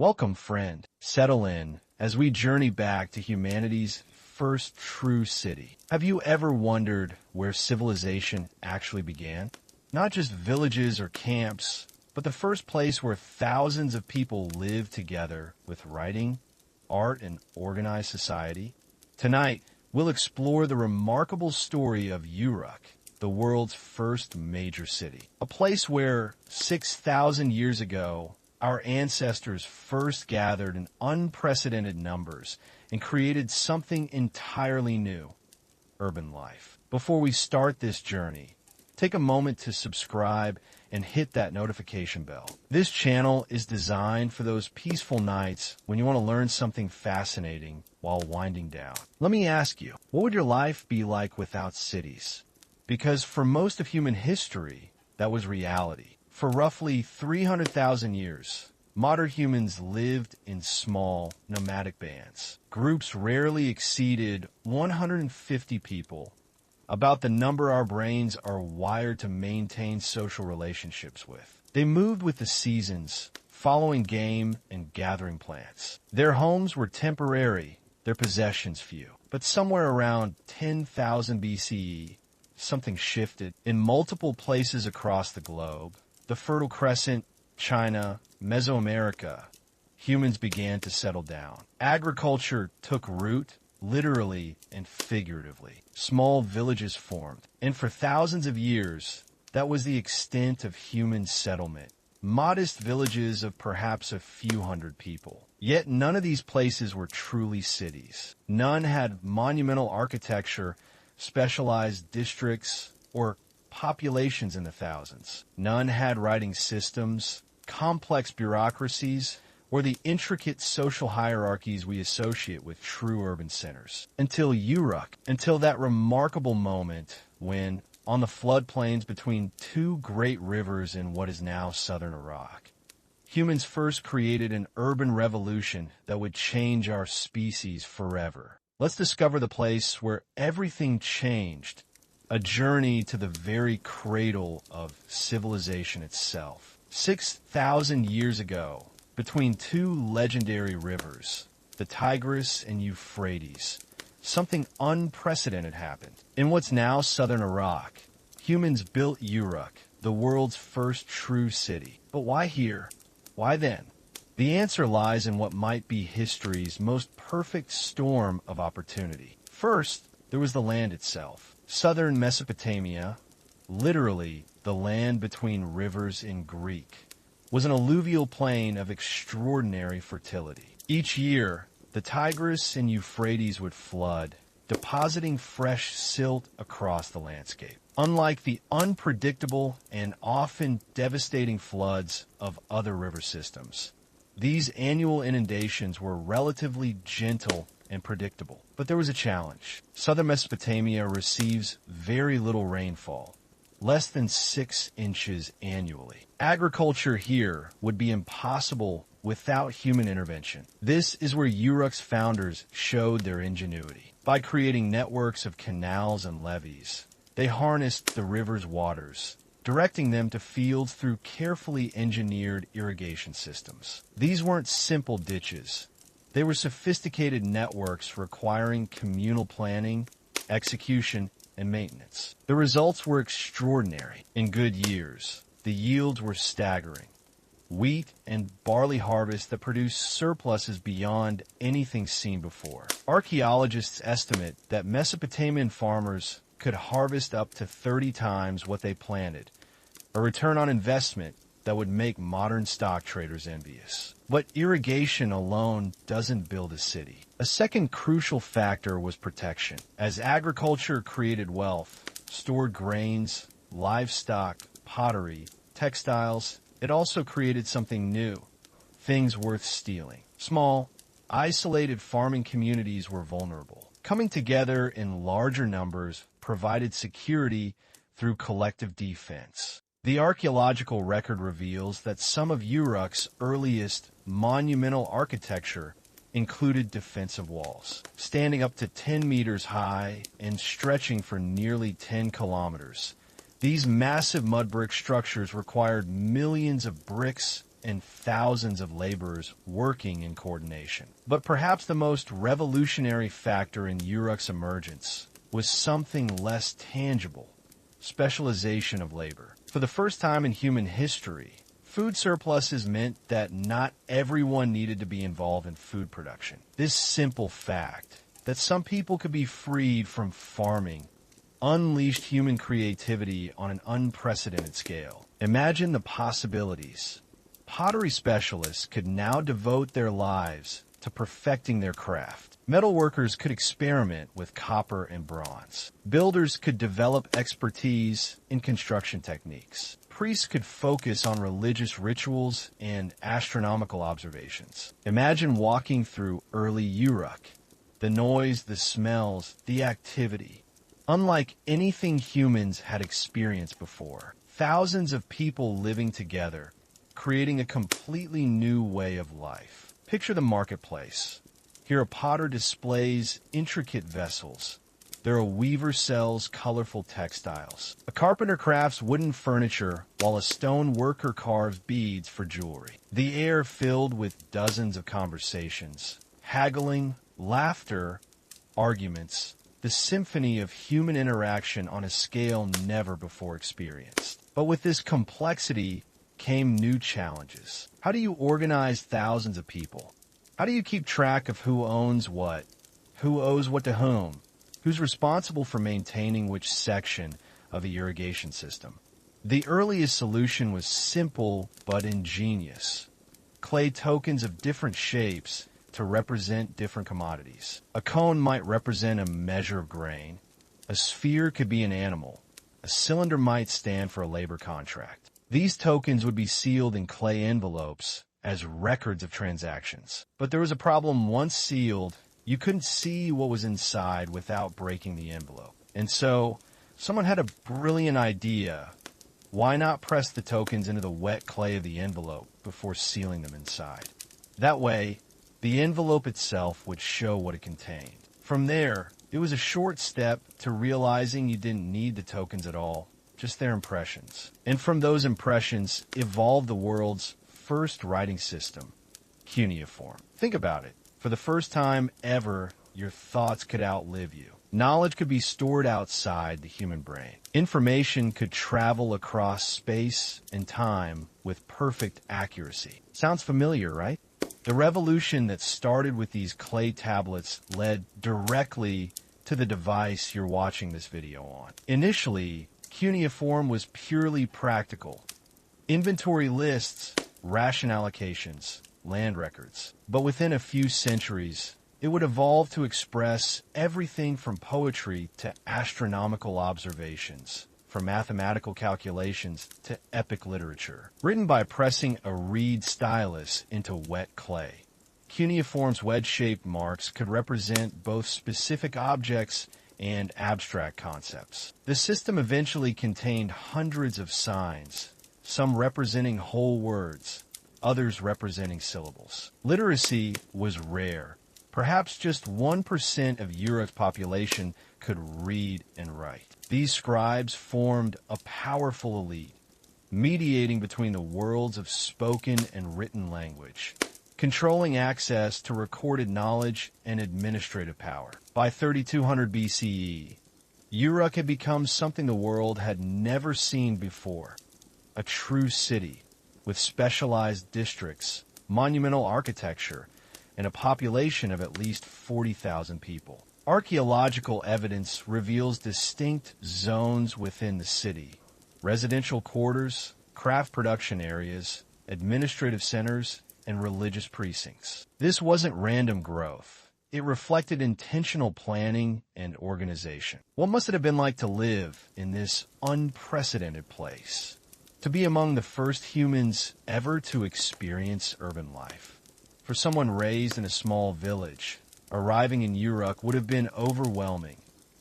Welcome, friend. Settle in as we journey back to humanity's first true city. Have you ever wondered where civilization actually began? Not just villages or camps, but the first place where thousands of people lived together with writing, art, and organized society. Tonight, we'll explore the remarkable story of Uruk, the world's first major city. A place where 6,000 years ago, our ancestors first gathered in unprecedented numbers and created something entirely new, urban life. Before we start this journey, take a moment to subscribe and hit that notification bell. This channel is designed for those peaceful nights when you want to learn something fascinating while winding down. Let me ask you, what would your life be like without cities? Because for most of human history, that was reality. For roughly 300,000 years, modern humans lived in small, nomadic bands. Groups rarely exceeded 150 people, about the number our brains are wired to maintain social relationships with. They moved with the seasons, following game and gathering plants. Their homes were temporary, their possessions few. But somewhere around 10,000 BCE, something shifted. In multiple places across the globe, the Fertile Crescent, China, Mesoamerica, humans began to settle down. Agriculture took root, literally and figuratively. Small villages formed, and for thousands of years, that was the extent of human settlement. Modest villages of perhaps a few hundred people. Yet none of these places were truly cities. None had monumental architecture, specialized districts, or populations in the thousands. None had writing systems, complex bureaucracies, or the intricate social hierarchies we associate with true urban centers. Until Uruk, until that remarkable moment when, on the floodplains between two great rivers in what is now southern Iraq, humans first created an urban revolution that would change our species forever. Let's discover the place where everything changed, a journey to the very cradle of civilization itself. 6,000 years ago, between two legendary rivers, the Tigris and Euphrates, something unprecedented happened. In what's now southern Iraq, humans built Uruk, the world's first true city. But why here? Why then? The answer lies in what might be history's most perfect storm of opportunity. First, there was the land itself. Southern Mesopotamia, literally the land between rivers in Greek, was an alluvial plain of extraordinary fertility. Each year, the Tigris and Euphrates would flood, depositing fresh silt across the landscape. Unlike the unpredictable and often devastating floods of other river systems, these annual inundations were relatively gentle and predictable. But there was a challenge. Southern Mesopotamia receives very little rainfall, less than 6 inches annually. Agriculture here would be impossible without human intervention. This is where Uruk's founders showed their ingenuity. By creating networks of canals and levees, they harnessed the river's waters, directing them to fields through carefully engineered irrigation systems. These weren't simple ditches. They were sophisticated networks requiring communal planning, execution, and maintenance. The results were extraordinary. In good years, the yields were staggering. Wheat and barley harvests that produced surpluses beyond anything seen before. Archaeologists estimate that Mesopotamian farmers could harvest up to 30 times what they planted, a return on investment that would make modern stock traders envious. But irrigation alone doesn't build a city. A second crucial factor was protection. As agriculture created wealth, stored grains, livestock, pottery, textiles, it also created something new, things worth stealing. Small, isolated farming communities were vulnerable. Coming together in larger numbers provided security through collective defense. The archaeological record reveals that some of Uruk's earliest monumental architecture included defensive walls, standing up to 10 meters high and stretching for nearly 10 kilometers. These massive mud brick structures required millions of bricks and thousands of laborers working in coordination. But perhaps the most revolutionary factor in Uruk's emergence was something less tangible: specialization of labor. For the first time in human history, food surpluses meant that not everyone needed to be involved in food production. This simple fact that some people could be freed from farming unleashed human creativity on an unprecedented scale. Imagine the possibilities. Pottery specialists could now devote their lives to perfecting their craft. Metalworkers could experiment with copper and bronze. Builders could develop expertise in construction techniques. Priests could focus on religious rituals and astronomical observations. Imagine walking through early Uruk. The noise, the smells, the activity. Unlike anything humans had experienced before. Thousands of people living together, creating a completely new way of life. Picture the marketplace. Here a potter displays intricate vessels. There a weaver sells colorful textiles. A carpenter crafts wooden furniture while a stone worker carves beads for jewelry. The air filled with dozens of conversations, haggling, laughter, arguments, the symphony of human interaction on a scale never before experienced. But with this complexity came new challenges. How do you organize thousands of people? How do you keep track of who owns what? Who owes what to whom? Who's responsible for maintaining which section of the irrigation system? The earliest solution was simple but ingenious. Clay tokens of different shapes to represent different commodities. A cone might represent a measure of grain. A sphere could be an animal. A cylinder might stand for a labor contract. These tokens would be sealed in clay envelopes as records of transactions. But there was a problem: once sealed, you couldn't see what was inside without breaking the envelope. And so, someone had a brilliant idea. Why not press the tokens into the wet clay of the envelope before sealing them inside? That way, the envelope itself would show what it contained. From there, it was a short step to realizing you didn't need the tokens at all, just their impressions. And from those impressions evolved the world's first writing system, cuneiform. Think about it. For the first time ever, your thoughts could outlive you. Knowledge could be stored outside the human brain. Information could travel across space and time with perfect accuracy. Sounds familiar, right? The revolution that started with these clay tablets led directly to the device you're watching this video on. Initially, cuneiform was purely practical. Inventory lists, ration allocations, land records. But within a few centuries, it would evolve to express everything from poetry to astronomical observations, from mathematical calculations to epic literature, written by pressing a reed stylus into wet clay. Cuneiform's wedge-shaped marks could represent both specific objects and abstract concepts. The system eventually contained hundreds of signs, some representing whole words, others representing syllables. Literacy was rare. Perhaps just 1% of Uruk's population could read and write. These scribes formed a powerful elite, mediating between the worlds of spoken and written language, controlling access to recorded knowledge and administrative power. By 3200 BCE, Uruk had become something the world had never seen before: a true city with specialized districts, monumental architecture, and a population of at least 40,000 people. Archaeological evidence reveals distinct zones within the city: residential quarters, craft production areas, administrative centers, and religious precincts. This wasn't random growth. It reflected intentional planning and organization. What must it have been like to live in this unprecedented place? To be among the first humans ever to experience urban life. For someone raised in a small village, arriving in Uruk would have been overwhelming.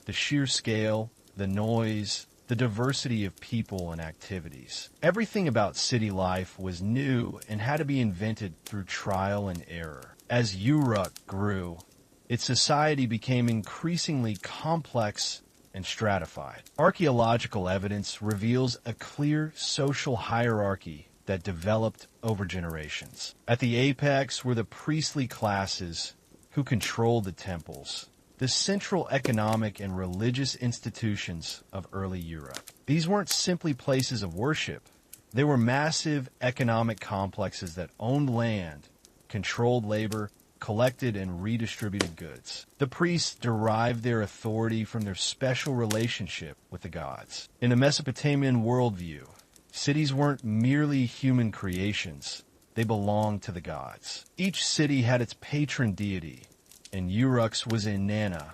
The sheer scale, the noise, the diversity of people and activities. Everything about city life was new and had to be invented through trial and error. As Uruk grew, its society became increasingly complex and stratified. Archaeological evidence reveals a clear social hierarchy that developed over generations. At the apex were the priestly classes who controlled the temples, the central economic and religious institutions of early Europe. These weren't simply places of worship. They were massive economic complexes that owned land, controlled labor, collected and redistributed goods. The priests derived their authority from their special relationship with the gods. In the Mesopotamian worldview, cities weren't merely human creations. They belonged to the gods. Each city had its patron deity, and Uruk's was Inanna,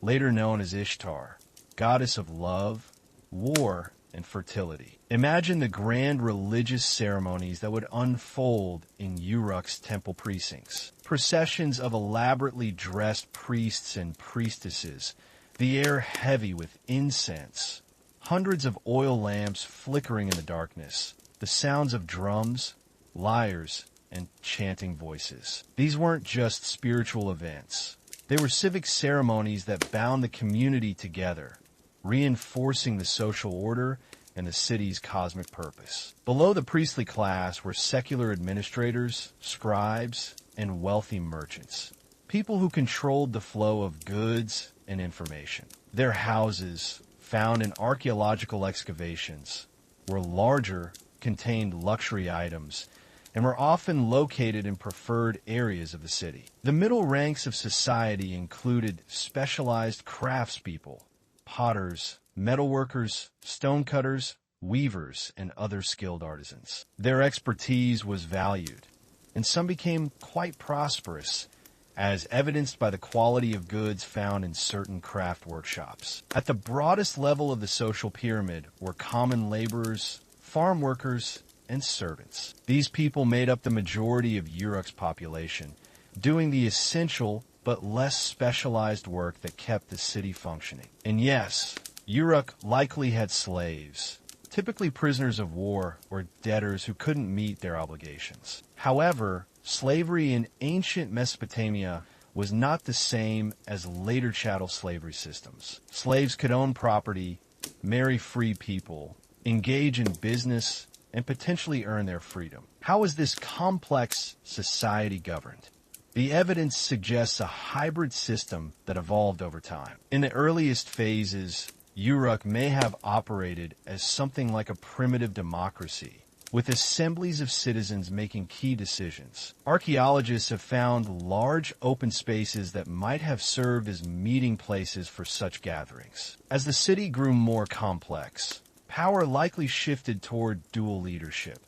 later known as Ishtar, goddess of love, war, and fertility. Imagine the grand religious ceremonies that would unfold in Uruk's temple precincts. Processions of elaborately dressed priests and priestesses, the air heavy with incense, hundreds of oil lamps flickering in the darkness, the sounds of drums, lyres, and chanting voices. These weren't just spiritual events. They were civic ceremonies that bound the community together, reinforcing the social order and the city's cosmic purpose. Below the priestly class were secular administrators, scribes, and wealthy merchants, people who controlled the flow of goods and information. Their houses, found in archaeological excavations, were larger, contained luxury items, and were often located in preferred areas of the city. The middle ranks of society included specialized craftspeople, potters, metalworkers, stonecutters, weavers, and other skilled artisans. Their expertise was valued, and some became quite prosperous, as evidenced by the quality of goods found in certain craft workshops. At the broadest level of the social pyramid were common laborers, farm workers, and servants. These people made up the majority of Uruk's population, doing the essential but less specialized work that kept the city functioning. And yes, Uruk likely had slaves, typically prisoners of war or debtors who couldn't meet their obligations. However, slavery in ancient Mesopotamia was not the same as later chattel slavery systems. Slaves could own property, marry free people, engage in business, and potentially earn their freedom. How is this complex society governed? The evidence suggests a hybrid system that evolved over time. In the earliest phases, Uruk may have operated as something like a primitive democracy, with assemblies of citizens making key decisions. Archaeologists have found large open spaces that might have served as meeting places for such gatherings. As the city grew more complex, power likely shifted toward dual leadership.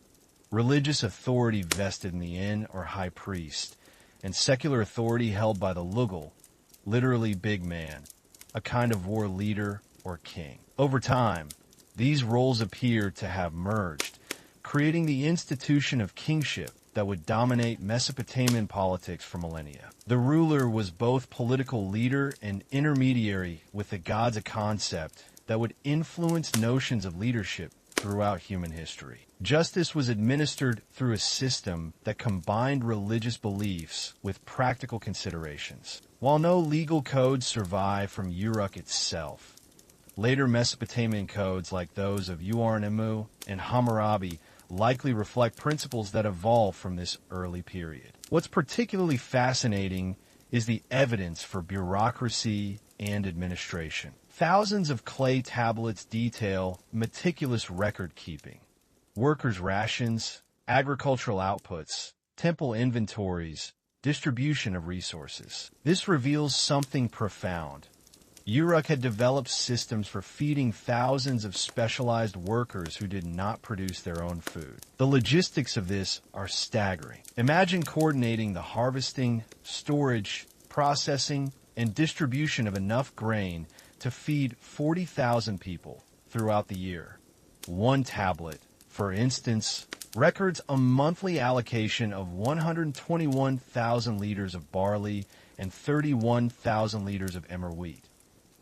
Religious authority vested in the inn or high priest, and secular authority held by the lugul, literally big man, a kind of war leader or king. Over time, these roles appear to have merged, creating the institution of kingship that would dominate Mesopotamian politics for millennia. The ruler was both political leader and intermediary with the gods, a concept that would influence notions of leadership throughout human history. Justice was administered through a system that combined religious beliefs with practical considerations. While no legal codes survive from Uruk itself, later Mesopotamian codes like those of Uarnemu and Hammurabi likely reflect principles that evolved from this early period. What's particularly fascinating is the evidence for bureaucracy and administration. Thousands of clay tablets detail meticulous record-keeping, workers' rations, agricultural outputs, temple inventories, distribution of resources. This reveals something profound. Uruk had developed systems for feeding thousands of specialized workers who did not produce their own food. The logistics of this are staggering. Imagine coordinating the harvesting, storage, processing, and distribution of enough grain to feed 40,000 people throughout the year. One tablet, for instance, records a monthly allocation of 121,000 liters of barley and 31,000 liters of emmer wheat,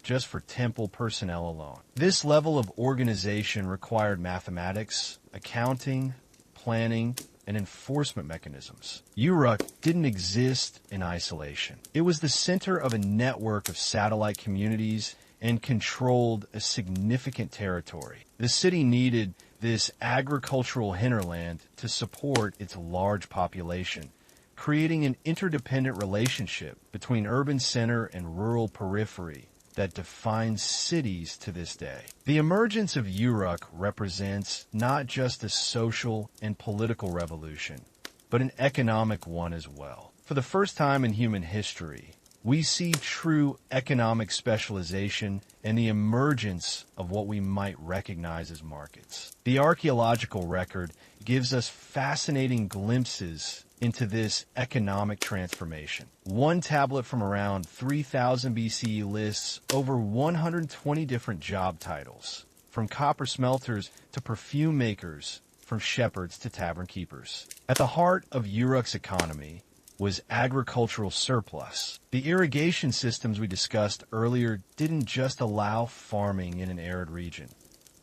just for temple personnel alone. This level of organization required mathematics, accounting, planning, and enforcement mechanisms. Uruk didn't exist in isolation. It was the center of a network of satellite communities and controlled a significant territory. The city needed this agricultural hinterland to support its large population, creating an interdependent relationship between urban center and rural periphery that defines cities to this day. The emergence of Uruk represents not just a social and political revolution, but an economic one as well. For the first time in human history, we see true economic specialization and the emergence of what we might recognize as markets. The archaeological record gives us fascinating glimpses into this economic transformation. One tablet from around 3000 BCE lists over 120 different job titles, from copper smelters to perfume makers, from shepherds to tavern keepers. At the heart of Uruk's economy was agricultural surplus. The irrigation systems we discussed earlier didn't just allow farming in an arid region.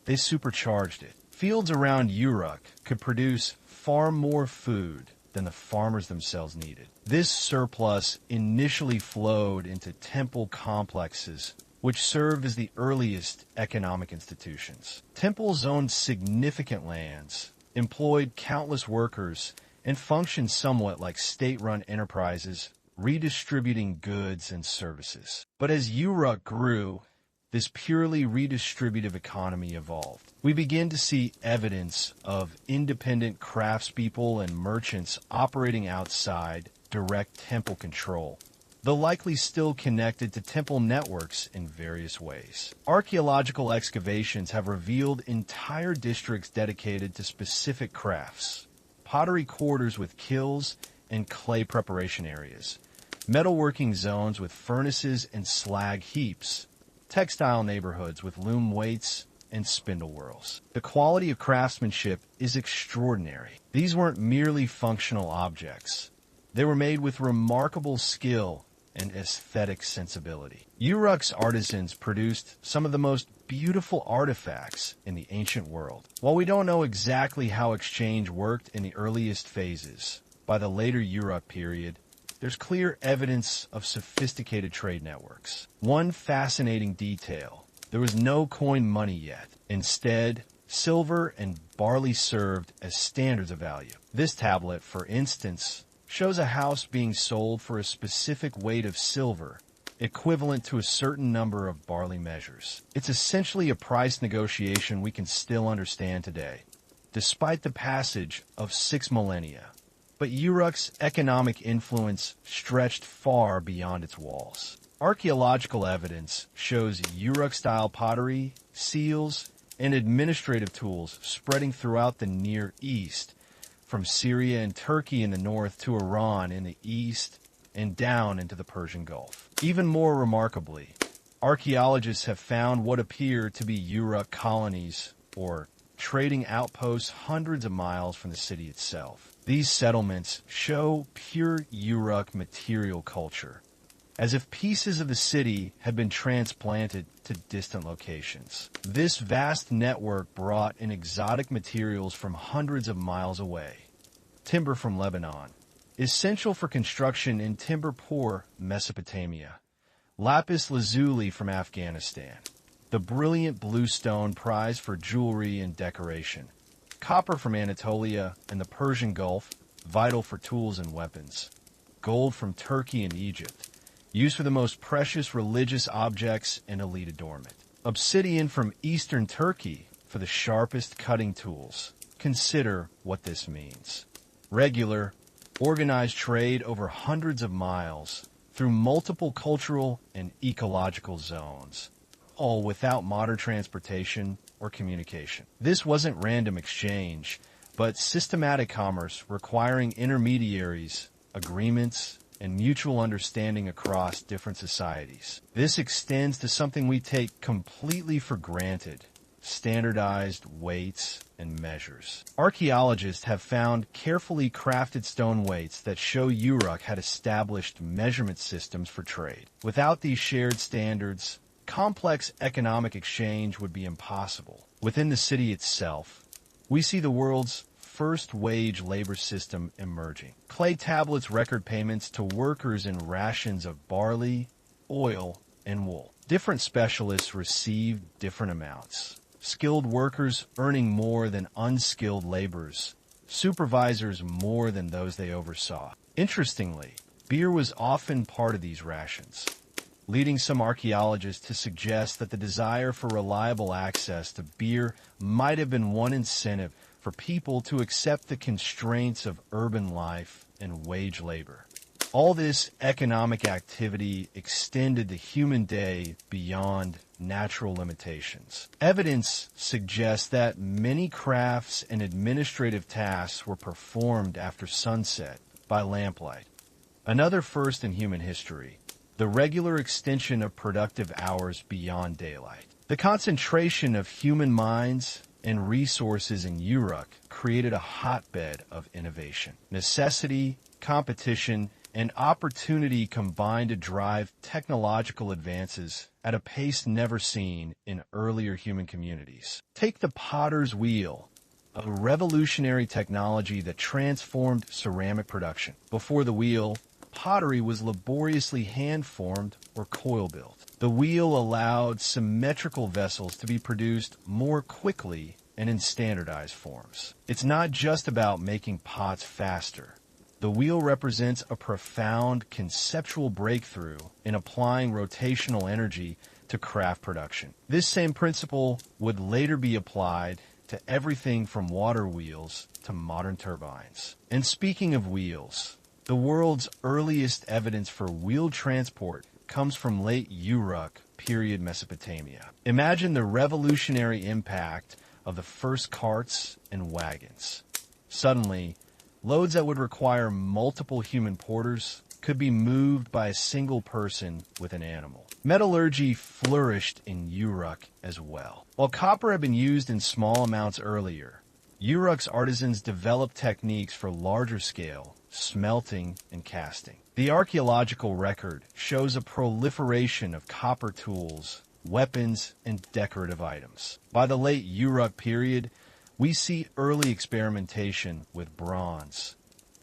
They supercharged it. Fields around Uruk could produce far more food than the farmers themselves needed. This surplus initially flowed into temple complexes, which served as the earliest economic institutions. Temples owned significant lands, employed countless workers, and functioned somewhat like state-run enterprises, redistributing goods and services. But as Uruk grew, this purely redistributive economy evolved. We begin to see evidence of independent craftspeople and merchants operating outside direct temple control, though likely still connected to temple networks in various ways. Archaeological excavations have revealed entire districts dedicated to specific crafts: pottery quarters with kilns and clay preparation areas, metalworking zones with furnaces and slag heaps, textile neighborhoods with loom weights and spindle whorls. The quality of craftsmanship is extraordinary. These weren't merely functional objects. They were made with remarkable skill and aesthetic sensibility. Uruk's artisans produced some of the most beautiful artifacts in the ancient world. While we don't know exactly how exchange worked in the earliest phases, by the later Uruk period, there's clear evidence of sophisticated trade networks. One fascinating detail: there was no coin money yet. Instead, silver and barley served as standards of value. This tablet, for instance, shows a house being sold for a specific weight of silver, equivalent to a certain number of barley measures. It's essentially a price negotiation we can still understand today, despite the passage of 6 millennia. But Uruk's economic influence stretched far beyond its walls. Archaeological evidence shows Uruk-style pottery, seals, and administrative tools spreading throughout the Near East, from Syria and Turkey in the north to Iran in the east and down into the Persian Gulf. Even more remarkably, archaeologists have found what appear to be Uruk colonies, or trading outposts hundreds of miles from the city itself. These settlements show pure Uruk material culture, as if pieces of the city had been transplanted to distant locations. This vast network brought in exotic materials from hundreds of miles away. Timber from Lebanon, essential for construction in timber-poor Mesopotamia. Lapis lazuli from Afghanistan, the brilliant blue stone prized for jewelry and decoration. Copper from Anatolia and the Persian Gulf, vital for tools and weapons. Gold from Turkey and Egypt, used for the most precious religious objects and elite adornment. Obsidian from eastern Turkey for the sharpest cutting tools. Consider what this means. Regular, organized trade over hundreds of miles through multiple cultural and ecological zones, all without modern transportation or communication. This wasn't random exchange, but systematic commerce requiring intermediaries, agreements, and mutual understanding across different societies. This extends to something we take completely for granted: standardized weights and measures. Archaeologists have found carefully crafted stone weights that show Uruk had established measurement systems for trade. Without these shared standards, complex economic exchange would be impossible. Within the city itself, we see the world's first wage labor system emerging. Clay tablets record payments to workers in rations of barley, oil, and wool. Different specialists received different amounts. skilled workers earning more than unskilled laborers, supervisors more than those they oversaw. Interestingly, beer was often part of these rations, leading some archaeologists to suggest that the desire for reliable access to beer might have been one incentive for people to accept the constraints of urban life and wage labor. All this economic activity extended the human day beyond natural limitations. Evidence suggests that many crafts and administrative tasks were performed after sunset by lamplight. Another first in human history, the regular extension of productive hours beyond daylight. The concentration of human minds and resources in Uruk created a hotbed of innovation. Necessity, competition, and opportunity combined to drive technological advances at a pace never seen in earlier human communities. Take the potter's wheel, a revolutionary technology that transformed ceramic production. Before the wheel, pottery was laboriously hand-formed or coil-built. The wheel allowed symmetrical vessels to be produced more quickly and in standardized forms. It's not just about making pots faster. The wheel represents a profound conceptual breakthrough in applying rotational energy to craft production. This same principle would later be applied to everything from water wheels to modern turbines. And speaking of wheels, the world's earliest evidence for wheeled transport comes from late Uruk period Mesopotamia. Imagine the revolutionary impact of the first carts and wagons. Suddenly, loads that would require multiple human porters could be moved by a single person with an animal. Metallurgy flourished in Uruk as well. While copper had been used in small amounts earlier, Uruk's artisans developed techniques for larger scale smelting and casting. The archaeological record shows a proliferation of copper tools, weapons, and decorative items. By the late Uruk period, we see early experimentation with bronze,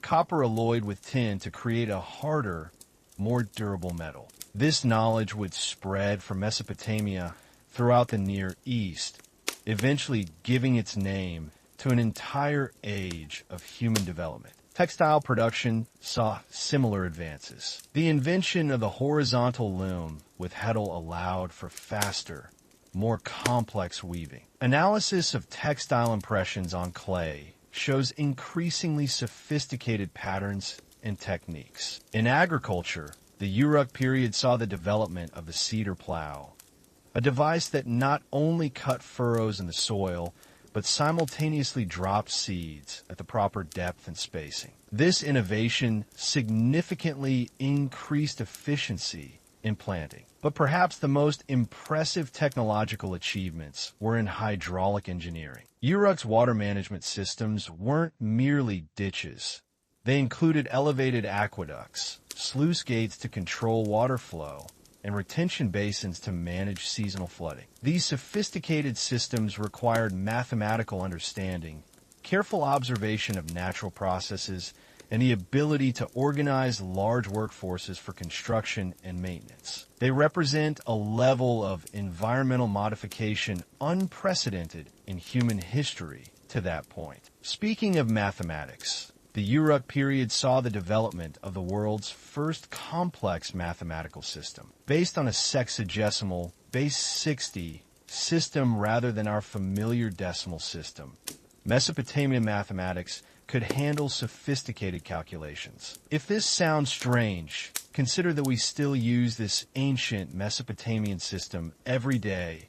copper alloyed with tin to create a harder, more durable metal. This knowledge would spread from Mesopotamia throughout the Near East, eventually giving its name to an entire age of human development. Textile production saw similar advances. The invention of the horizontal loom with heddle allowed for faster, more complex weaving. Analysis of textile impressions on clay shows increasingly sophisticated patterns and techniques. In agriculture, the Uruk period saw the development of the cedar plow, a device that not only cut furrows in the soil, but simultaneously dropped seeds at the proper depth and spacing. This innovation significantly increased efficiency in planting. But perhaps the most impressive technological achievements were in hydraulic engineering. Uruk's water management systems weren't merely ditches. They included elevated aqueducts, sluice gates to control water flow, and retention basins to manage seasonal flooding. These sophisticated systems required mathematical understanding, careful observation of natural processes, and the ability to organize large workforces for construction and maintenance. They represent a level of environmental modification unprecedented in human history to that point. Speaking of mathematics, the Uruk period saw the development of the world's first complex mathematical system, based on a sexagesimal, base 60 system rather than our familiar decimal system. Mesopotamian mathematics could handle sophisticated calculations. If this sounds strange, consider that we still use this ancient Mesopotamian system every day.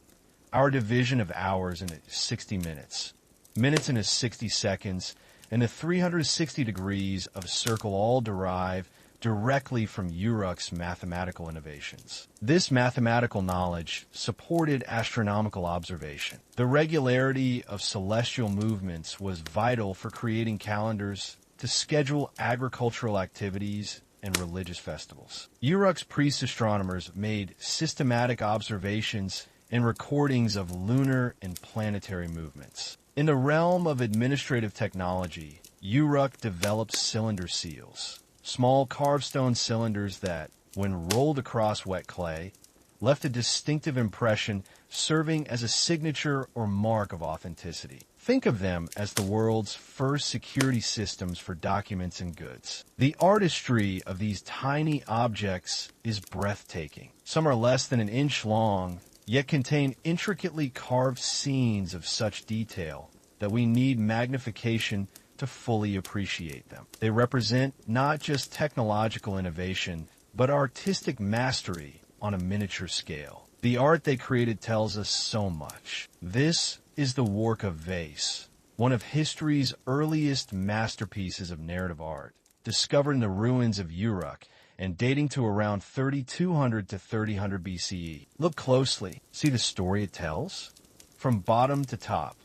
Our division of hours into 60 minutes, minutes into 60 seconds, and the 360 degrees of a circle all derive directly from Uruk's mathematical innovations. This mathematical knowledge supported astronomical observation. The regularity of celestial movements was vital for creating calendars to schedule agricultural activities and religious festivals. Uruk's priest astronomers made systematic observations and recordings of lunar and planetary movements. In the realm of administrative technology, Uruk developed cylinder seals, small carved stone cylinders that, when rolled across wet clay, left a distinctive impression, serving as a signature or mark of authenticity. Think of them as the world's first security systems for documents and goods. The artistry of these tiny objects is breathtaking. Some are less than an inch long, yet contain intricately carved scenes of such detail that we need magnification to fully appreciate them. They represent not just technological innovation, but artistic mastery on a miniature scale. The art they created tells us so much. This is the work of Vase, one of history's earliest masterpieces of narrative art, discovered in the ruins of Uruk and dating to around 3200 to 3000 BCE. Look closely. See the story it tells? From bottom to top,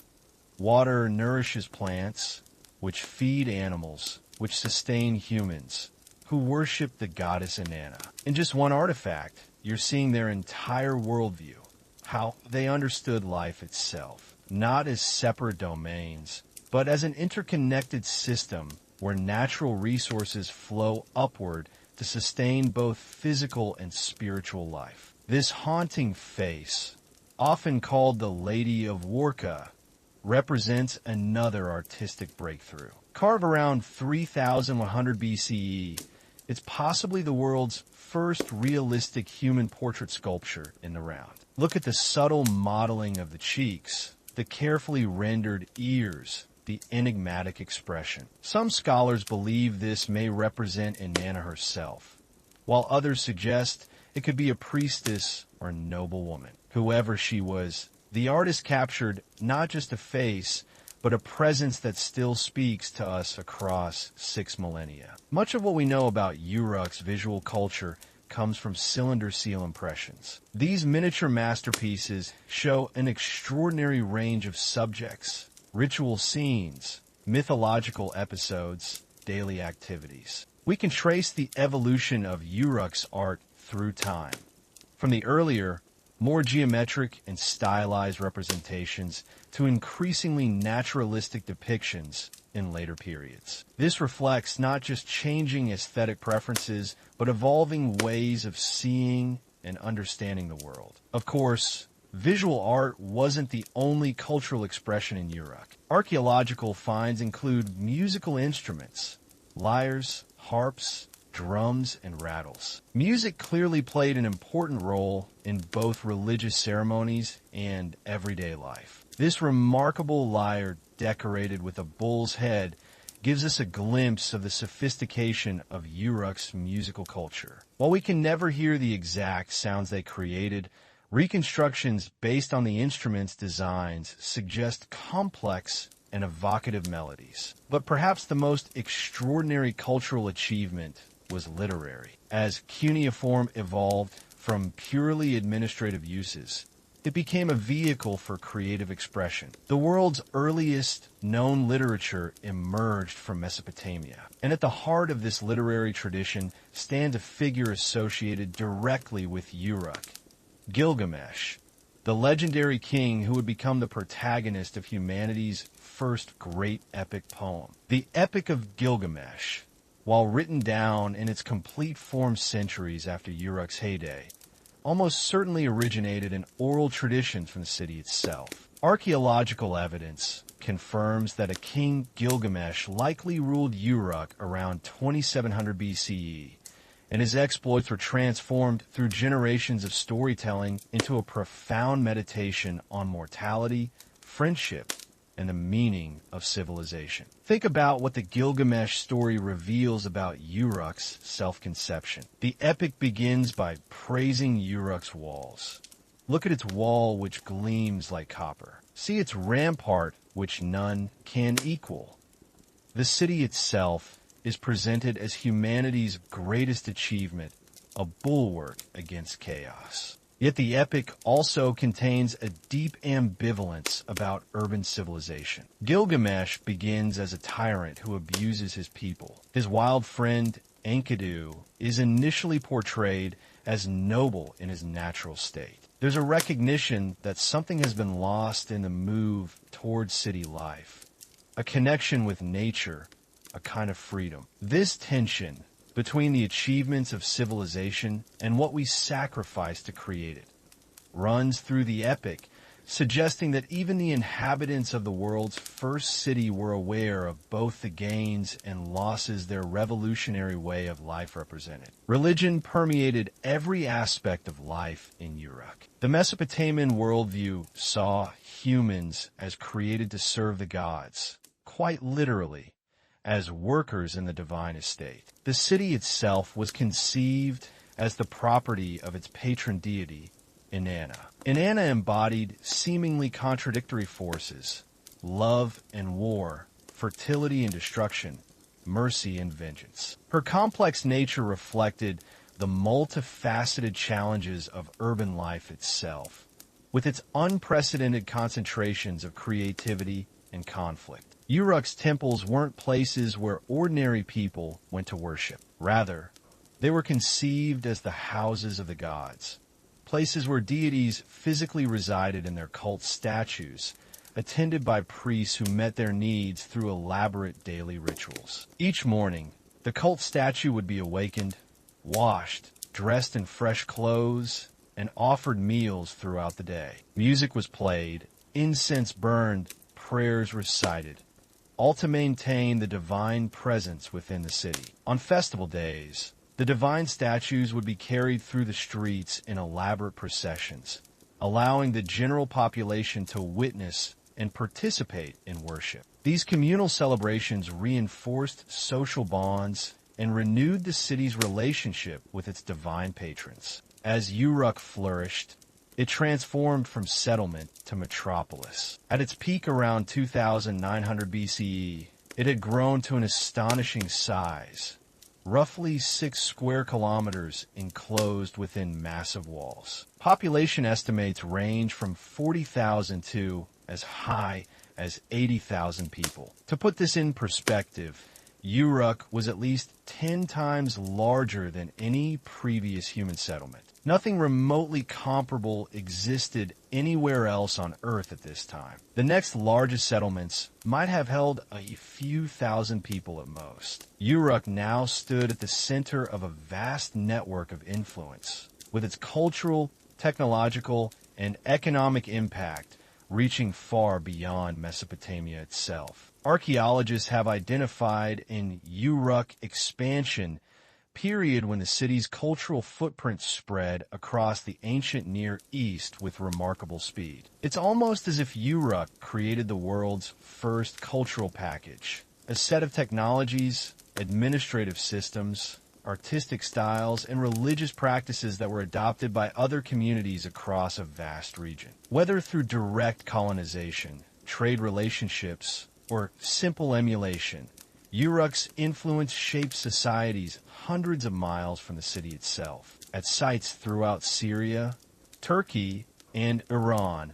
water nourishes plants, which feed animals, which sustain humans, who worship the goddess Inanna. In just one artifact, you're seeing their entire worldview, how they understood life itself, not as separate domains, but as an interconnected system where natural resources flow upward to sustain both physical and spiritual life. This haunting face, often called the Lady of Uruk, represents another artistic breakthrough. Carved around 3100 BCE, it's possibly the world's first realistic human portrait sculpture in the round. Look at the subtle modeling of the cheeks, the carefully rendered ears, the enigmatic expression. Some scholars believe this may represent Inanna herself, while others suggest it could be a priestess or noble woman. Whoever she was, the artist captured not just a face, but a presence that still speaks to us across 6 millennia. Much of what we know about Uruk's visual culture comes from cylinder seal impressions. These miniature masterpieces show an extraordinary range of subjects, ritual scenes, mythological episodes, daily activities. We can trace the evolution of Uruk's art through time, from the earlier, more geometric and stylized representations to increasingly naturalistic depictions in later periods. This reflects not just changing aesthetic preferences, but evolving ways of seeing and understanding the world. Of course, visual art wasn't the only cultural expression in Uruk. Archaeological finds include musical instruments, lyres, harps, drums, and rattles. Music clearly played an important role in both religious ceremonies and everyday life. This remarkable lyre, decorated with a bull's head, gives us a glimpse of the sophistication of Uruk's musical culture. While we can never hear the exact sounds they created, reconstructions based on the instrument's designs suggest complex and evocative melodies. But perhaps the most extraordinary cultural achievement was literary. As cuneiform evolved from purely administrative uses, it became a vehicle for creative expression. The world's earliest known literature emerged from Mesopotamia, and at the heart of this literary tradition stands a figure associated directly with Uruk, Gilgamesh, the legendary king who would become the protagonist of humanity's first great epic poem. The Epic of Gilgamesh, while written down in its complete form centuries after Uruk's heyday, almost certainly originated in oral traditions from the city itself. Archaeological evidence confirms that a king Gilgamesh likely ruled Uruk around 2700 BCE, and his exploits were transformed through generations of storytelling into a profound meditation on mortality, friendship, and the meaning of civilization. Think about what the Gilgamesh story reveals about Uruk's self-conception. The epic begins by praising Uruk's walls. Look at its wall, which gleams like copper. See its rampart, which none can equal. The city itself is presented as humanity's greatest achievement, a bulwark against chaos. Yet the epic also contains a deep ambivalence about urban civilization. Gilgamesh begins as a tyrant who abuses his people. His wild friend, Enkidu, is initially portrayed as noble in his natural state. There's a recognition that something has been lost in the move towards city life, a connection with nature, a kind of freedom. This tension between the achievements of civilization and what we sacrifice to create it, runs through the epic, suggesting that even the inhabitants of the world's first city were aware of both the gains and losses their revolutionary way of life represented. Religion permeated every aspect of life in Uruk. The Mesopotamian worldview saw humans as created to serve the gods, quite literally, as workers in the divine estate. The city itself was conceived as the property of its patron deity, Inanna. Inanna embodied seemingly contradictory forces: love and war, fertility and destruction, mercy and vengeance. Her complex nature reflected the multifaceted challenges of urban life itself, with its unprecedented concentrations of creativity and conflict. Uruk's temples weren't places where ordinary people went to worship. Rather, they were conceived as the houses of the gods, places where deities physically resided in their cult statues, attended by priests who met their needs through elaborate daily rituals. Each morning, the cult statue would be awakened, washed, dressed in fresh clothes, and offered meals throughout the day. Music was played, incense burned, prayers recited, all to maintain the divine presence within the city. On festival days, the divine statues would be carried through the streets in elaborate processions, allowing the general population to witness and participate in worship. These communal celebrations reinforced social bonds and renewed the city's relationship with its divine patrons. As Uruk flourished, it transformed from settlement to metropolis. At its peak around 2900 BCE, it had grown to an astonishing size, roughly 6 square kilometers enclosed within massive walls. Population estimates range from 40,000 to as high as 80,000 people. To put this in perspective, Uruk was at least 10 times larger than any previous human settlement. Nothing remotely comparable existed anywhere else on Earth at this time. The next largest settlements might have held a few thousand people at most. Uruk now stood at the center of a vast network of influence, with its cultural, technological, and economic impact reaching far beyond Mesopotamia itself. Archaeologists have identified an Uruk expansion period when the city's cultural footprint spread across the ancient Near East with remarkable speed. It's almost as if Uruk created the world's first cultural package, a set of technologies, administrative systems, artistic styles, and religious practices that were adopted by other communities across a vast region. Whether through direct colonization, trade relationships, or simple emulation, Uruk's influence shaped societies hundreds of miles from the city itself. At sites throughout Syria, Turkey, and Iran,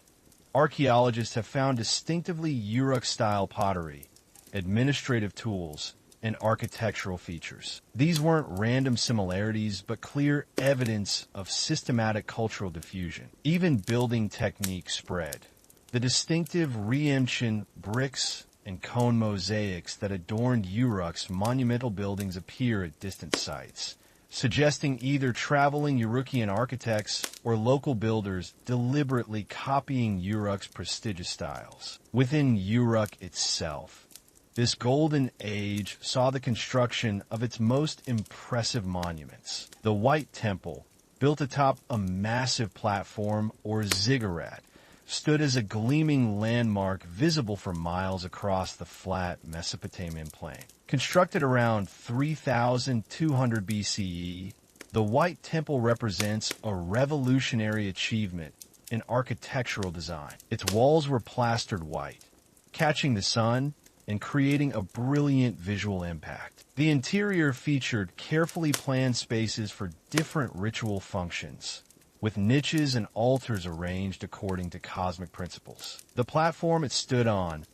archaeologists have found distinctively Uruk-style pottery, administrative tools, and architectural features. These weren't random similarities, but clear evidence of systematic cultural diffusion. Even building techniques spread. The distinctive Riemchen bricks and cone mosaics that adorned Uruk's monumental buildings appear at distant sites, suggesting either traveling Urukian architects or local builders deliberately copying Uruk's prestigious styles. Within Uruk itself, this golden age saw the construction of its most impressive monuments. The White Temple, built atop a massive platform, or ziggurat, stood as a gleaming landmark visible for miles across the flat Mesopotamian plain. Constructed around 3200 BCE, the White Temple represents a revolutionary achievement in architectural design. Its walls were plastered white, catching the sun and creating a brilliant visual impact. The interior featured carefully planned spaces for different ritual functions, with niches and altars arranged according to cosmic principles. The platform it stood on,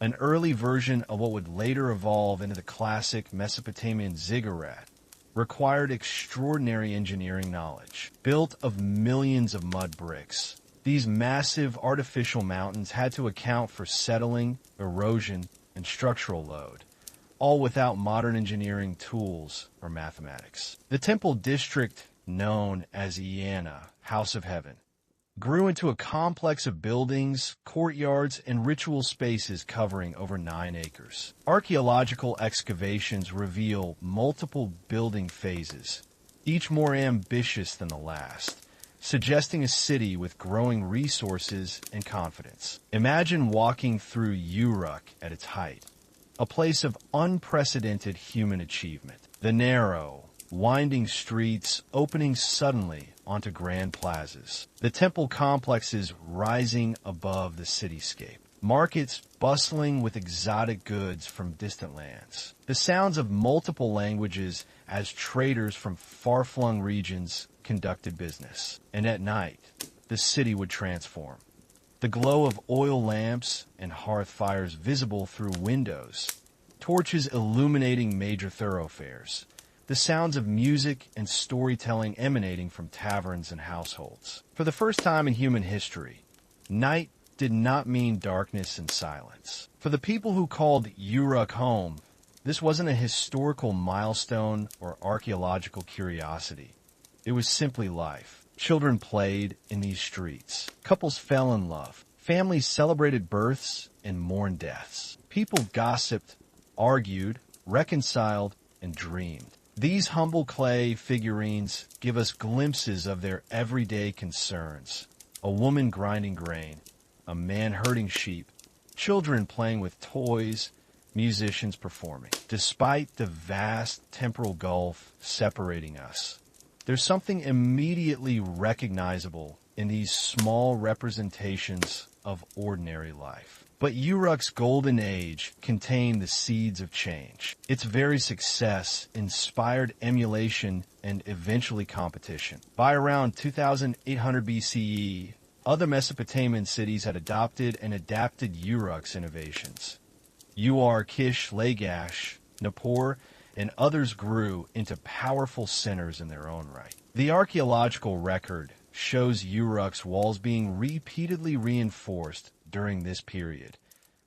an early version of what would later evolve into the classic Mesopotamian ziggurat, required extraordinary engineering knowledge. Built of millions of mud bricks, these massive artificial mountains had to account for settling, erosion, and structural load, all without modern engineering tools or mathematics. The temple district, known as Iana, House of Heaven, grew into a complex of buildings, courtyards, and ritual spaces covering over 9 acres. Archaeological excavations reveal multiple building phases, each more ambitious than the last, suggesting a city with growing resources and confidence. Imagine walking through Uruk at its height, a place of unprecedented human achievement. The narrow, winding streets opening suddenly onto grand plazas. The temple complexes rising above the cityscape. Markets bustling with exotic goods from distant lands. The sounds of multiple languages as traders from far-flung regions conducted business. And at night, the city would transform. The glow of oil lamps and hearth fires visible through windows. Torches illuminating major thoroughfares. The sounds of music and storytelling emanating from taverns and households. For the first time in human history, night did not mean darkness and silence. For the people who called Uruk home, this wasn't a historical milestone or archaeological curiosity. It was simply life. Children played in these streets. Couples fell in love. Families celebrated births and mourned deaths. People gossiped, argued, reconciled, and dreamed. These humble clay figurines give us glimpses of their everyday concerns. A woman grinding grain, a man herding sheep, children playing with toys, musicians performing. Despite the vast temporal gulf separating us, there's something immediately recognizable in these small representations of ordinary life. But Uruk's golden age contained the seeds of change. Its very success inspired emulation and eventually competition. By around 2800 BCE, other Mesopotamian cities had adopted and adapted Uruk's innovations. Kish, Lagash, Nippur, and others grew into powerful centers in their own right. The archaeological record shows Uruk's walls being repeatedly reinforced during this period,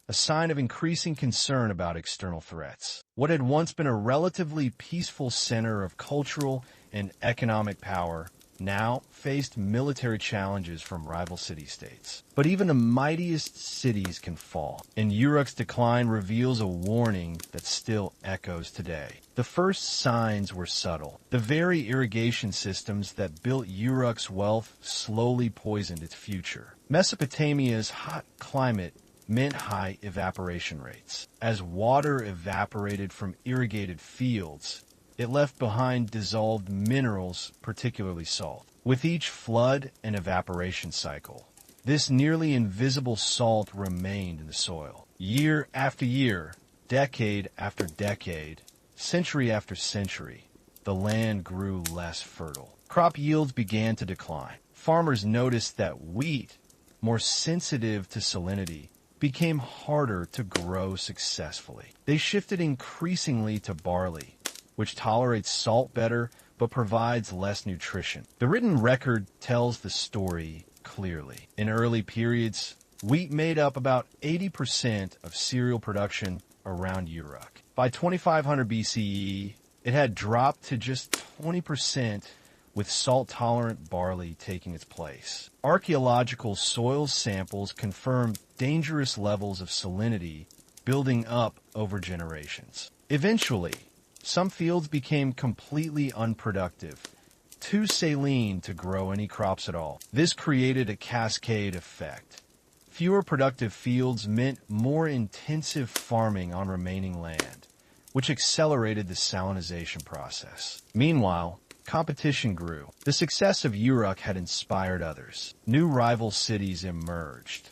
a sign of increasing concern about external threats. What had once been a relatively peaceful center of cultural and economic power now faced military challenges from rival city-states. But even the mightiest cities can fall, and Uruk's decline reveals a warning that still echoes today. The first signs were subtle. The very irrigation systems that built Uruk's wealth slowly poisoned its future. Mesopotamia's hot climate meant high evaporation rates. As water evaporated from irrigated fields, it left behind dissolved minerals, particularly salt. With each flood and evaporation cycle, this nearly invisible salt remained in the soil. Year after year, decade after decade, century after century, the land grew less fertile. Crop yields began to decline. Farmers noticed that wheat, more sensitive to salinity, became harder to grow successfully. They shifted increasingly to barley, which tolerates salt better but provides less nutrition. The written record tells the story clearly. In early periods, wheat made up about 80% of cereal production around Uruk. By 2500 BCE, it had dropped to just 20%, with salt-tolerant barley taking its place. Archaeological soil samples confirm dangerous levels of salinity building up over generations. Eventually, some fields became completely unproductive, too saline to grow any crops at all. This created a cascade effect. Fewer productive fields meant more intensive farming on remaining land, which accelerated the salinization process. Meanwhile, competition grew. The success of Uruk had inspired others. New rival cities emerged.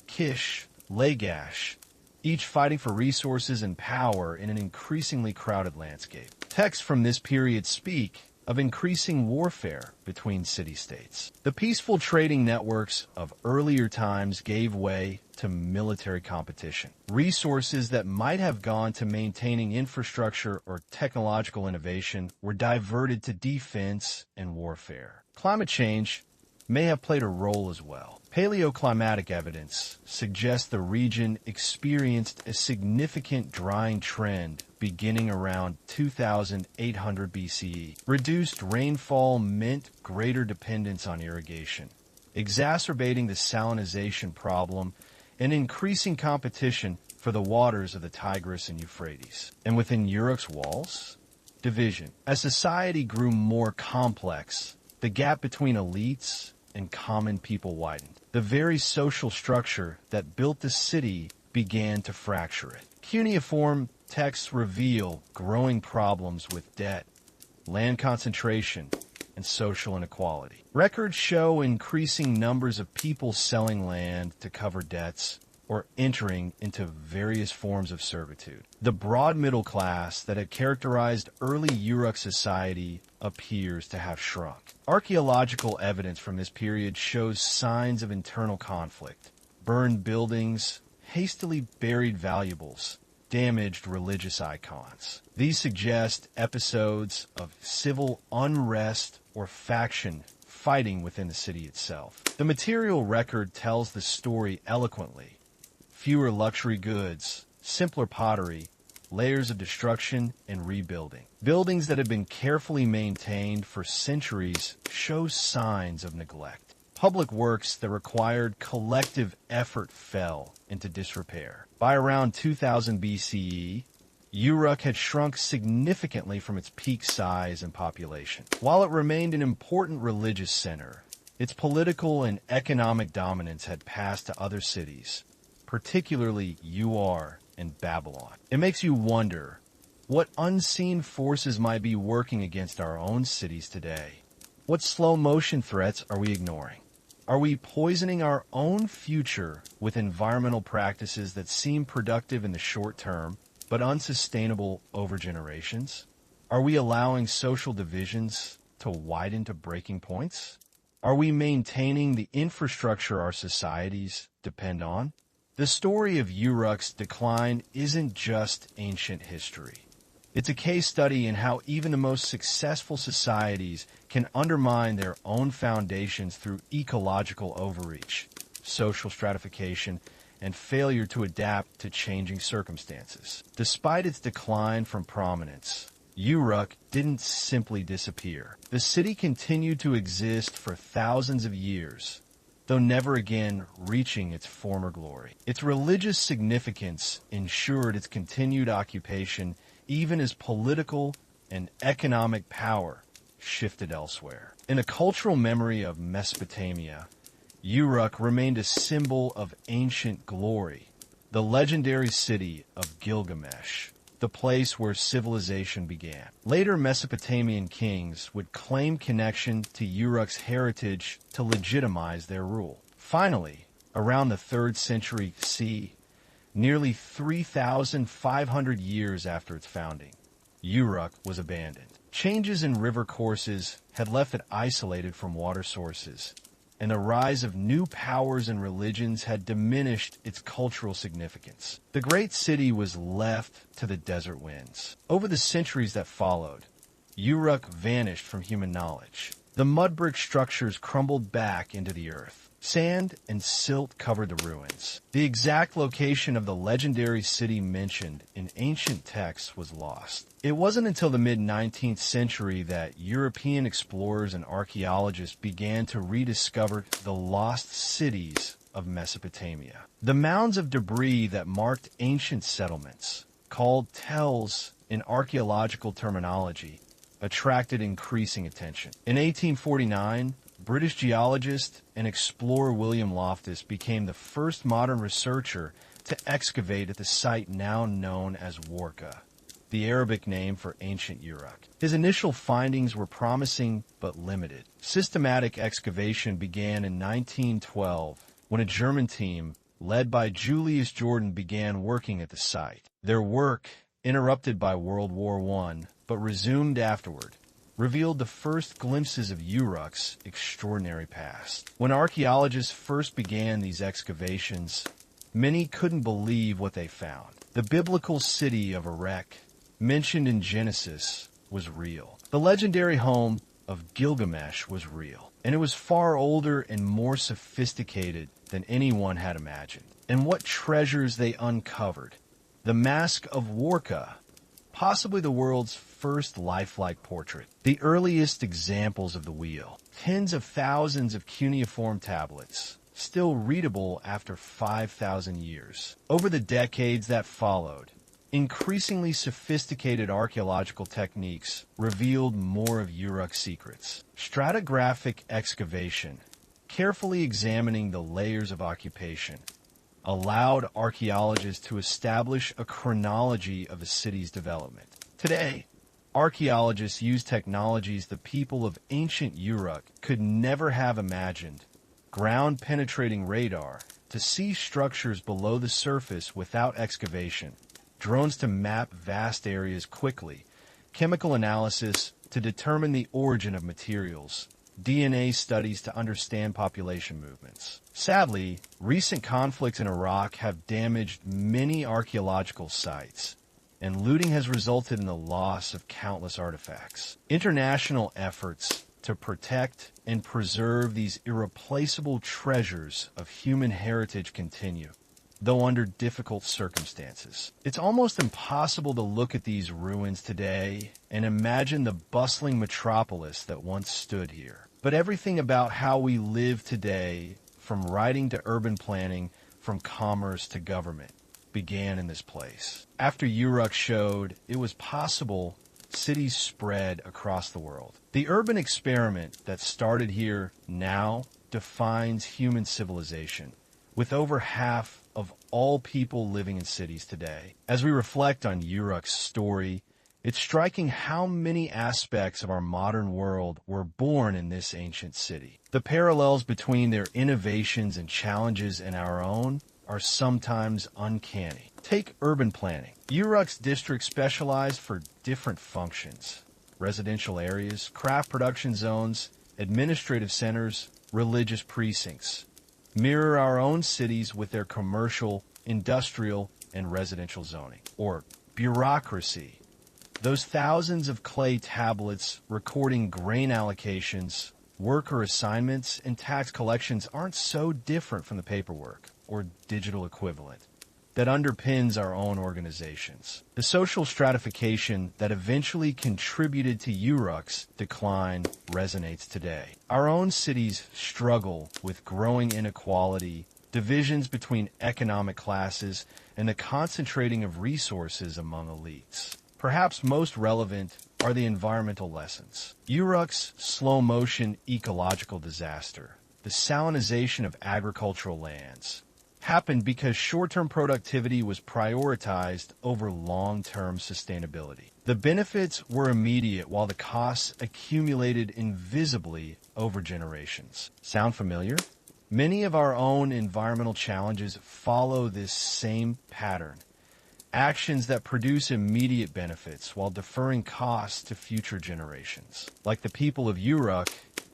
Kish, Lagash, each fighting for resources and power in an increasingly crowded landscape. Texts from this period speak of increasing warfare between city-states. The peaceful trading networks of earlier times gave way to military competition. Resources that might have gone to maintaining infrastructure or technological innovation were diverted to defense and warfare. Climate change, may have played a role as well. Paleoclimatic evidence suggests the region experienced a significant drying trend beginning around 2800 BCE. Reduced rainfall meant greater dependence on irrigation, exacerbating the salinization problem and increasing competition for the waters of the Tigris and Euphrates. And within Uruk's walls, division. As society grew more complex, the gap between elites and common people widened. The very social structure that built the city began to fracture it. Cuneiform texts reveal growing problems with debt, land concentration, and social inequality. Records show increasing numbers of people selling land to cover debts or entering into various forms of servitude. The broad middle class that had characterized early Uruk society appears to have shrunk. Archaeological evidence from this period shows signs of internal conflict. Burned buildings, hastily buried valuables, damaged religious icons. These suggest episodes of civil unrest or faction fighting within the city itself. The material record tells the story eloquently. Fewer luxury goods, simpler pottery, layers of destruction and rebuilding. Buildings that have been carefully maintained for centuries show signs of neglect. Public works that required collective effort fell into disrepair. By around 2000 BCE, Uruk had shrunk significantly from its peak size and population. While it remained an important religious center, its political and economic dominance had passed to other cities, particularly Ur and Babylon. It makes you wonder what unseen forces might be working against our own cities today. What slow motion threats are we ignoring? Are we poisoning our own future with environmental practices that seem productive in the short term, but unsustainable over generations? Are we allowing social divisions to widen to breaking points? Are we maintaining the infrastructure our societies depend on? The story of Uruk's decline isn't just ancient history. It's a case study in how even the most successful societies can undermine their own foundations through ecological overreach, social stratification, and failure to adapt to changing circumstances. Despite its decline from prominence, Uruk didn't simply disappear. The city continued to exist for thousands of years, though never again reaching its former glory. Its religious significance ensured its continued occupation even as political and economic power shifted elsewhere. In the cultural memory of Mesopotamia, Uruk remained a symbol of ancient glory, the legendary city of Gilgamesh, the place where civilization began. Later Mesopotamian kings would claim connection to Uruk's heritage to legitimize their rule. Finally, around the 3rd century CE, nearly 3,500 years after its founding, Uruk was abandoned. Changes in river courses had left it isolated from water sources, and the rise of new powers and religions had diminished its cultural significance. The great city was left to the desert winds. Over the centuries that followed, Uruk vanished from human knowledge. The mud brick structures crumbled back into the earth. Sand and silt covered the ruins. The exact location of the legendary city mentioned in ancient texts was lost. It wasn't until the mid-19th century that European explorers and archaeologists began to rediscover the lost cities of Mesopotamia. The mounds of debris that marked ancient settlements, called tells in archaeological terminology, attracted increasing attention. In 1849, British geologist and explorer William Loftus became the first modern researcher to excavate at the site now known as Warka, the Arabic name for ancient Uruk. His initial findings were promising but limited. Systematic excavation began in 1912 when a German team led by Julius Jordan began working at the site. Their work, interrupted by World War I but resumed afterward, revealed the first glimpses of Uruk's extraordinary past. When archaeologists first began these excavations, many couldn't believe what they found. The biblical city of Uruk, mentioned in Genesis, was real. The legendary home of Gilgamesh was real, and it was far older and more sophisticated than anyone had imagined. And what treasures they uncovered. The Mask of Warka, possibly the world's first lifelike portrait. The earliest examples of the wheel. Tens of thousands of cuneiform tablets, still readable after 5,000 years. Over the decades that followed, increasingly sophisticated archaeological techniques revealed more of Uruk's secrets. Stratigraphic excavation, carefully examining the layers of occupation, allowed archaeologists to establish a chronology of the city's development. Today, archaeologists use technologies the people of ancient Uruk could never have imagined. Ground-penetrating radar to see structures below the surface without excavation, drones to map vast areas quickly, chemical analysis to determine the origin of materials, DNA studies to understand population movements. Sadly, recent conflicts in Iraq have damaged many archaeological sites, and looting has resulted in the loss of countless artifacts. International efforts to protect and preserve these irreplaceable treasures of human heritage continue, though under difficult circumstances. It's almost impossible to look at these ruins today and imagine the bustling metropolis that once stood here. But everything about how we live today, from writing to urban planning, from commerce to government, began in this place. After Uruk showed it was possible, cities spread across the world. The urban experiment that started here now defines human civilization, with over half of all people living in cities today. As we reflect on Uruk's story, it's striking how many aspects of our modern world were born in this ancient city. The parallels between their innovations and challenges and our own are sometimes uncanny. Take urban planning. Uruk's district specialized for different functions: residential areas, craft production zones, administrative centers, religious precincts. Mirror our own cities with their commercial, industrial, and residential zoning. Or bureaucracy. Those thousands of clay tablets recording grain allocations, worker assignments, and tax collections aren't so different from the paperwork, or digital equivalent, that underpins our own organizations. The social stratification that eventually contributed to Uruk's decline resonates today. Our own cities struggle with growing inequality, divisions between economic classes, and the concentrating of resources among elites. Perhaps most relevant are the environmental lessons. Uruk's slow-motion ecological disaster, the salinization of agricultural lands, happened because short-term productivity was prioritized over long-term sustainability. The benefits were immediate while the costs accumulated invisibly over generations. Sound familiar? Many of our own environmental challenges follow this same pattern. Actions that produce immediate benefits while deferring costs to future generations. Like the people of Uruk,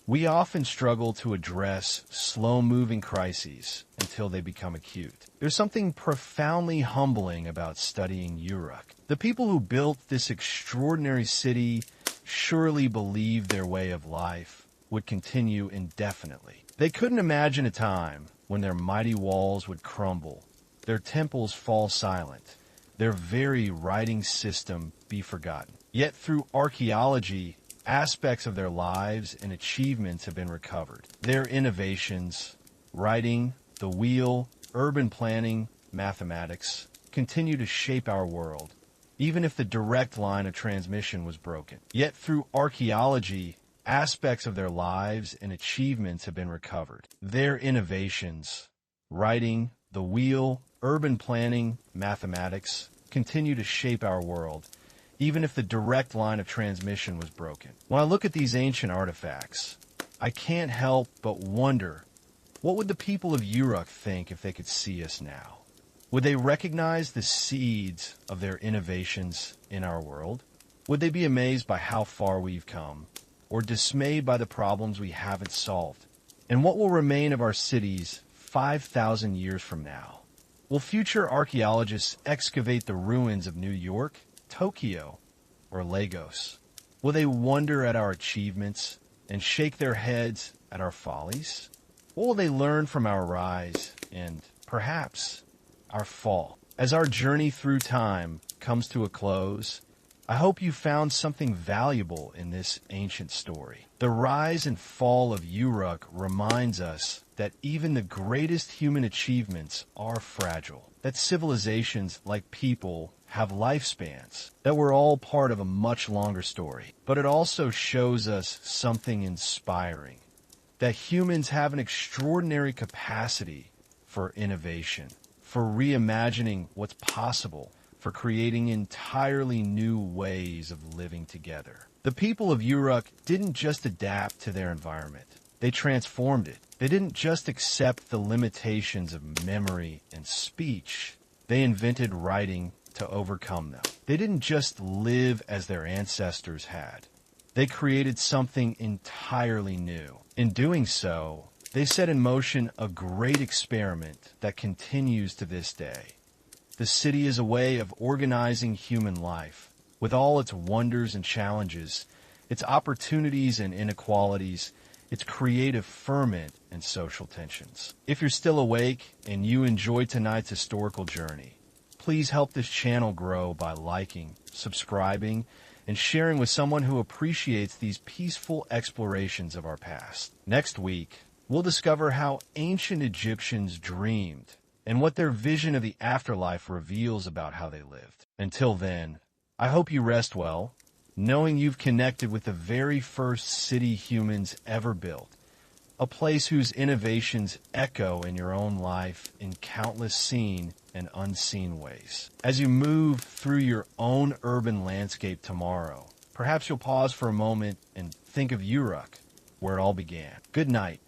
we often struggle to address slow-moving crises until they become acute. There's something profoundly humbling about studying Uruk. The people who built this extraordinary city surely believed their way of life would continue indefinitely. They couldn't imagine a time when their mighty walls would crumble, their temples fall silent, their very writing system be forgotten. Yet through archaeology, aspects of their lives and achievements have been recovered. Their innovations, writing, the wheel, urban planning, mathematics, continue to shape our world, even if the direct line of transmission was broken. Yet through archaeology, aspects of their lives and achievements have been recovered. Their innovations, writing, the wheel, urban planning, mathematics, continue to shape our world, even if the direct line of transmission was broken. When I look at these ancient artifacts, I can't help but wonder, what would the people of Uruk think if they could see us now? Would they recognize the seeds of their innovations in our world? Would they be amazed by how far we've come, or dismayed by the problems we haven't solved? And what will remain of our cities 5,000 years from now? Will future archaeologists excavate the ruins of New York, Tokyo, or Lagos? Will they wonder at our achievements and shake their heads at our follies? What will they learn from our rise and, perhaps, our fall? As our journey through time comes to a close, I hope you found something valuable in this ancient story. The rise and fall of Uruk reminds us that even the greatest human achievements are fragile, that civilizations, like people, have lifespans, that we're all part of a much longer story. But it also shows us something inspiring, that humans have an extraordinary capacity for innovation, for reimagining what's possible, for creating entirely new ways of living together. The people of Uruk didn't just adapt to their environment. They transformed it. They didn't just accept the limitations of memory and speech. They invented writing to overcome them. They didn't just live as their ancestors had. They created something entirely new. In doing so, they set in motion a great experiment that continues to this day. The city is a way of organizing human life, with all its wonders and challenges, its opportunities and inequalities, its creative ferment and social tensions. If you're still awake and you enjoyed tonight's historical journey, please help this channel grow by liking, subscribing, and sharing with someone who appreciates these peaceful explorations of our past. Next week, we'll discover how ancient Egyptians dreamed and what their vision of the afterlife reveals about how they lived. Until then, I hope you rest well, knowing you've connected with the very first city humans ever built, a place whose innovations echo in your own life in countless seen and unseen ways. As you move through your own urban landscape tomorrow, perhaps you'll pause for a moment and think of Uruk, where it all began. Good night.